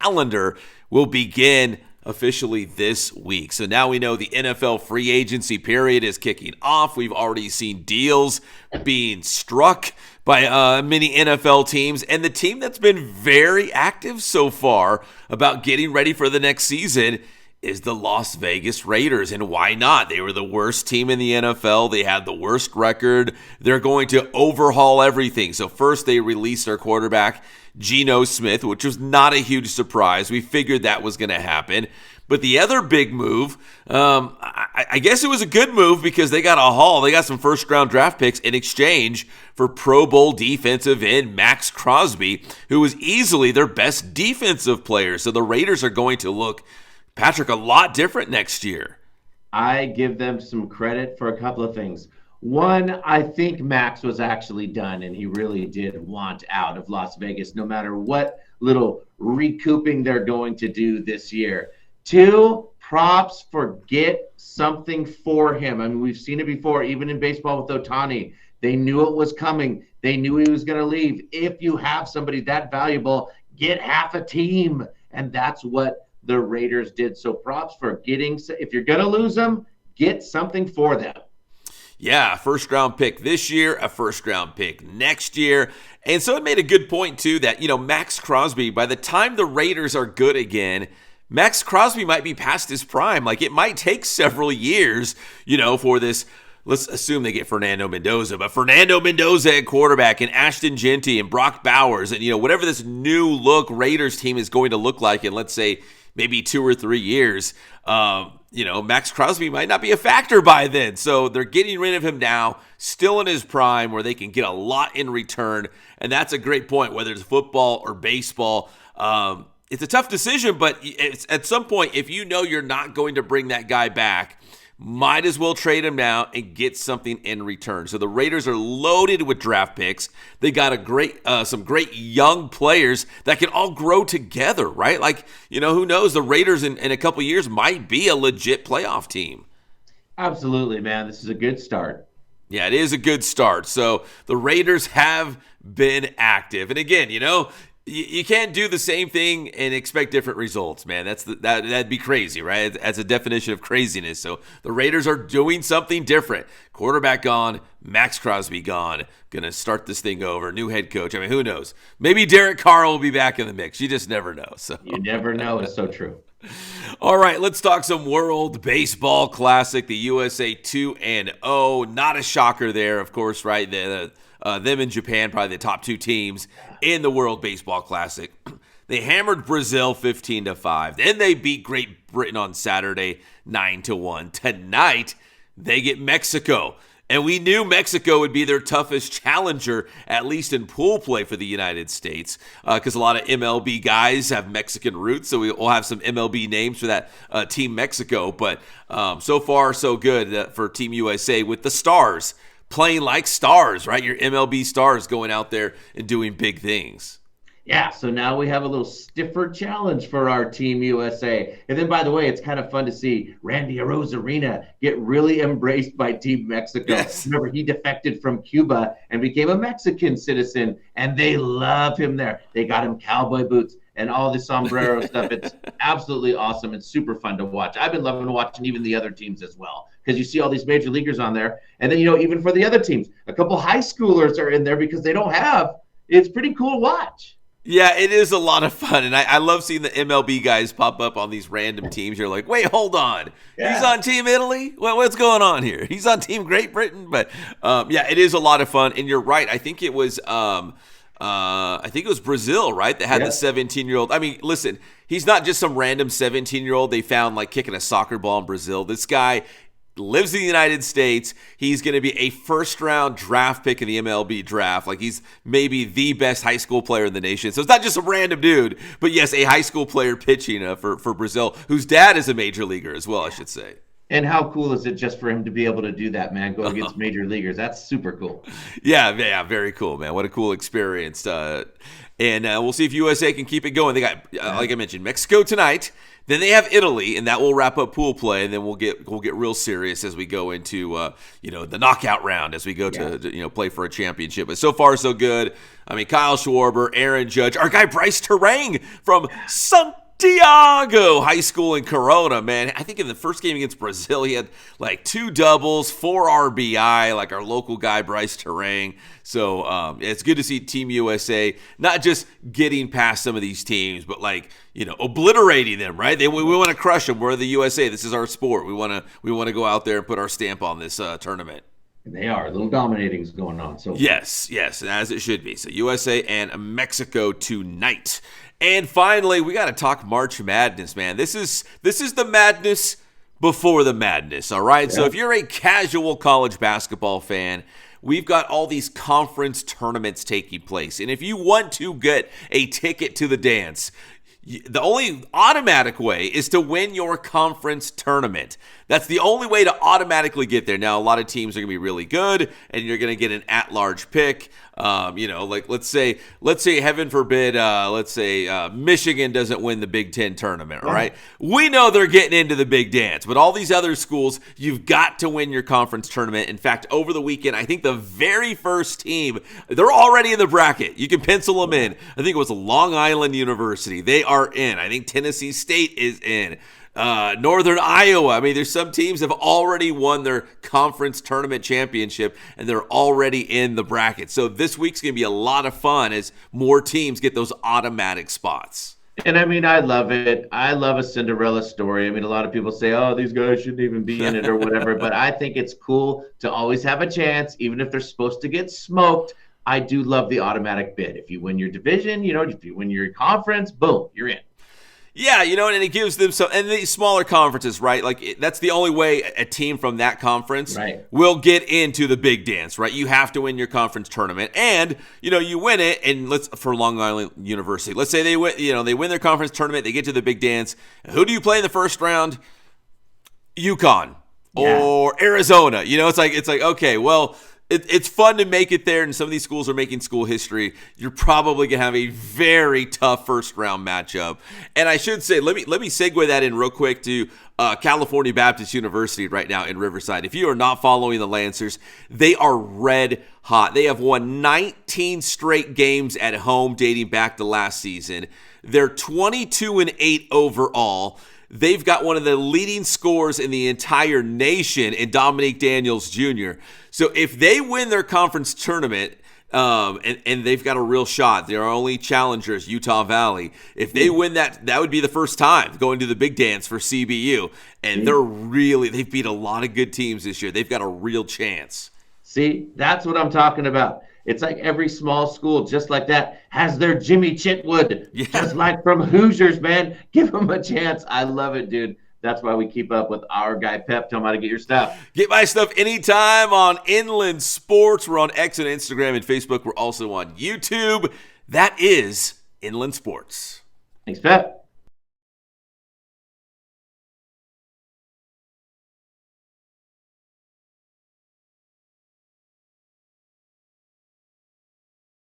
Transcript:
calendar will begin officially this week. So now we know the NFL free agency period is kicking off. We've already seen deals being struck by many NFL teams. And the team that's been very active so far about getting ready for the next season is the Las Vegas Raiders. And why not? They were the worst team in the NFL. They had the worst record. They're going to overhaul everything. So first they released their quarterback, Geno Smith, which was not a huge surprise. We figured that was going to happen. But the other big move, I guess it was a good move because they got a haul. They got some first-round draft picks in exchange for Pro Bowl defensive end Maxx Crosby, who was easily their best defensive player. So the Raiders are going to look, Patrick, a lot different next year. I give them some credit for a couple of things. One, I think Max was actually done, and he really did want out of Las Vegas, no matter what little recouping they're going to do this year. Two, props for get something for him. I mean, we've seen it before, even in baseball with Ohtani. They knew it was coming. They knew he was going to leave. If you have somebody that valuable, get half a team, and that's what the Raiders did. So props for getting, if you're going to lose them, get something for them. Yeah, a first-round pick this year, a first-round pick next year. And so it made a good point, too, that, Maxx Crosby, by the time the Raiders are good again, Maxx Crosby might be past his prime. Like, it might take several years, for this. Let's assume they get Fernando Mendoza, but Fernando Mendoza at quarterback and Ashton Genty and Brock Bowers and, whatever this new look Raiders team is going to look like in, let's say, maybe 2 or 3 years, Maxx Crosby might not be a factor by then. So they're getting rid of him now, still in his prime where they can get a lot in return. And that's a great point, whether it's football or baseball. It's a tough decision, but it's, at some point, if you know you're not going to bring that guy back, might as well trade him now and get something in return. So the Raiders are loaded with draft picks. They got some great young players that can all grow together, right? Like, who knows? The Raiders in a couple years might be a legit playoff team. Absolutely, man. This is a good start. Yeah, it is a good start. So the Raiders have been active. And again, you can't do the same thing and expect different results, man. That'd be crazy, right? That's a definition of craziness. So the Raiders are doing something different. Quarterback gone, Maxx Crosby gone. Gonna start this thing over. New head coach. I mean, who knows? Maybe Derek Carr will be back in the mix. You just never know. So you never know. It's so true. All right, let's talk some World Baseball Classic. The USA 2-0. Not a shocker there, of course, right? Them and Japan, probably the top two teams in the World Baseball Classic. They hammered Brazil 15-5. Then they beat Great Britain on Saturday 9-1. Tonight, they get Mexico. And we knew Mexico would be their toughest challenger, at least in pool play for the United States, because a lot of MLB guys have Mexican roots, so we'll have some MLB names for that Team Mexico. But so far, so good for Team USA with the Stars playing like stars, right? Your MLB stars going out there and doing big things. Yeah, so now we have a little stiffer challenge for our Team USA. And then, by the way, it's kind of fun to see Randy Arozarena get really embraced by Team Mexico. Yes. Remember, he defected from Cuba and became a Mexican citizen, and they love him there. They got him cowboy boots and all the sombrero stuff. It's absolutely awesome. It's super fun to watch. I've been loving watching even the other teams as well, because you see all these major leaguers on there. And then, even for the other teams, a couple high schoolers are in there because they don't have. It's pretty cool to watch. Yeah, it is a lot of fun, and I love seeing the MLB guys pop up on these random teams. You're like, wait, hold on. Yeah. He's on Team Italy? Well, what's going on here? He's on Team Great Britain? But, yeah, it is a lot of fun, and you're right. I think it was Brazil, right, that had the 17-year-old. I mean, listen, he's not just some random 17-year-old they found, like, kicking a soccer ball in Brazil. This guy lives in the United States. He's going to be a first-round draft pick in the MLB draft. Like, he's maybe the best high school player in the nation. So it's not just a random dude, but yes, a high school player pitching for Brazil, whose dad is a major leaguer as well, I should say. And how cool is it just for him to be able to do that, man? Go against major leaguers. That's super cool. Yeah, very cool, man. What a cool experience. And we'll see if USA can keep it going. They got, like I mentioned, Mexico tonight. Then they have Italy, and that will wrap up pool play. And then we'll get real serious as we go into the knockout round as we go to play for a championship. But so far so good. I mean, Kyle Schwarber, Aaron Judge, our guy Bryce Terang from Santiago High School in Corona, man. I think in the first game against Brazil, he had like 2 doubles, 4 RBI, like our local guy, Bryce Terang. So it's good to see Team USA not just getting past some of these teams, but obliterating them, right? We want to crush them. We're the USA. This is our sport. We want to go out there and put our stamp on this tournament. They are. A little dominating is going on. So yes, as it should be. So USA and Mexico tonight. And finally, we got to talk March Madness, man. This is the madness before the madness, all right? Yeah. So if you're a casual college basketball fan, we've got all these conference tournaments taking place. And if you want to get a ticket to the dance, the only automatic way is to win your conference tournament. That's the only way to automatically get there. Now, a lot of teams are going to be really good, and you're going to get an at-large pick. Let's say, heaven forbid, Michigan doesn't win the Big Ten tournament, all right? We know they're getting into the big dance, but all these other schools, you've got to win your conference tournament. In fact, over the weekend, I think the very first team, they're already in the bracket. You can pencil them in. I think it was Long Island University. They are in. I think Tennessee State is in. Northern Iowa. I mean, there's some teams have already won their conference tournament championship, and they're already in the bracket. So this week's going to be a lot of fun as more teams get those automatic spots. And I mean, I love it. I love a Cinderella story. I mean, a lot of people say, oh, these guys shouldn't even be in it or whatever. But I think it's cool to always have a chance, even if they're supposed to get smoked. I do love the automatic bid. If you win your division, if you win your conference, boom, you're in. Yeah, and it gives them some, and these smaller conferences, right? Like that's the only way a team from that conference will get into the big dance, right? You have to win your conference tournament, and you win it. And for Long Island University, let's say they win, they win their conference tournament, they get to the big dance. Who do you play in the first round? UConn or Arizona. It's like okay, well. It's fun to make it there, and some of these schools are making school history. You're probably going to have a very tough first-round matchup. And I should say, let me segue that in real quick to California Baptist University right now in Riverside. If you are not following the Lancers, they are red hot. They have won 19 straight games at home dating back to last season. They're 22-8 overall. They've got one of the leading scorers in the entire nation in Dominique Daniels Jr. So if they win their conference tournament, and they've got a real shot, their only challengers, Utah Valley. If they win that would be the first time going to the big dance for CBU. And they've beat a lot of good teams this year. They've got a real chance. See, that's what I'm talking about. It's like every small school, just like that, has their Jimmy Chitwood, just like from Hoosiers, man. Give them a chance. I love it, dude. That's why we keep up with our guy, Pep. Tell him how to get your stuff. Get my stuff anytime on Inland Sports. We're on X and Instagram and Facebook. We're also on YouTube. That is Inland Sports. Thanks, Pep.